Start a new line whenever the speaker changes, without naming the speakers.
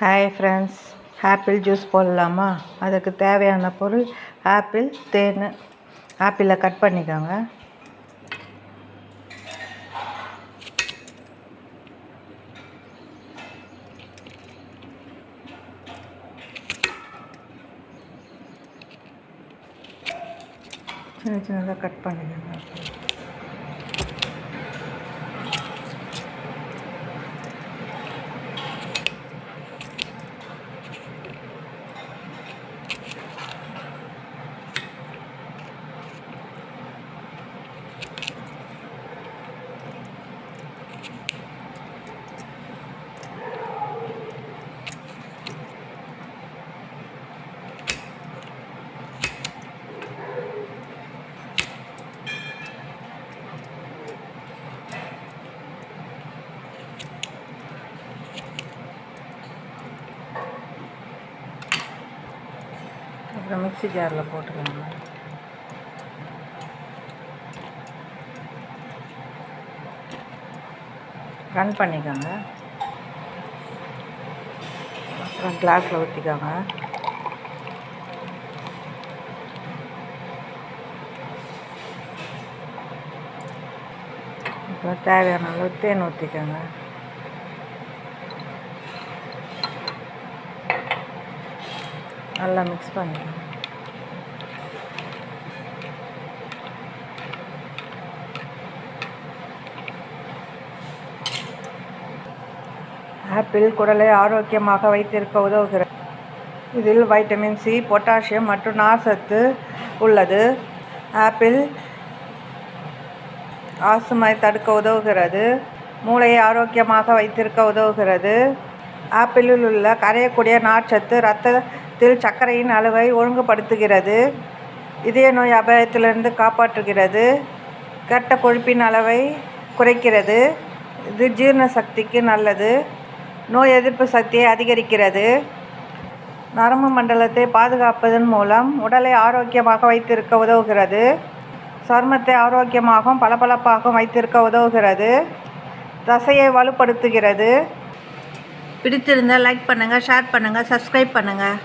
Hi friends, apple juice போடலாமா? அதுக்கு தேவையான பொருள் ஆப்பிள், தேன். ஆப்பிளை கட் பண்ணிக்கோங்க. சின்ன சின்னதாக கட் பண்ணிக்கோங்க. அப்புறம் மிக்ஸி ஜாரில் போட்டுக்கோங்க. ரன் பண்ணிக்கோங்க. அப்புறம் கிளாஸில் ஊற்றிக்கோங்க. அப்புறம் தேவையான அளவு தேன் ஊற்றிக்கோங்க. நல்லா மிக்ஸ் பண்ணிக்கோங்க. ஆப்பிள் குடலை ஆரோக்கியமாக வைத்திருக்க உதவுகிறது. இதில் வைட்டமின் சி, பொட்டாசியம் மற்றும் நார்ச்சத்து உள்ளது. ஆப்பிள் ஆஸ்துமை தடுக்க உதவுகிறது. மூளையை ஆரோக்கியமாக வைத்திருக்க உதவுகிறது. ஆப்பிளில் உள்ள கரையக்கூடிய நார்ச்சத்து இரத்தத்தில் சர்க்கரையின் அளவை ஒழுங்குபடுத்துகிறது. இதய நோய் அபாயத்திலிருந்து காப்பாற்றுகிறது. கெட்ட கொழுப்பின் அளவை குறைக்கிறது. இது ஜீரண சக்திக்கு நல்லது. நோய் எதிர்ப்பு சக்தியை அதிகரிக்கிறது. நரம்பு மண்டலத்தை பாதுகாப்பதன் மூலம் உடலை ஆரோக்கியமாக வைத்திருக்க உதவுகிறது. சருமத்தை ஆரோக்கியமாகவும் பளபளப்பாகவும் வைத்திருக்க உதவுகிறது. தசையை வலுப்படுத்துகிறது. பிடித்திருந்தால் லைக் பண்ணுங்கள், ஷேர் பண்ணுங்கள், சப்ஸ்கிரைப் பண்ணுங்கள்.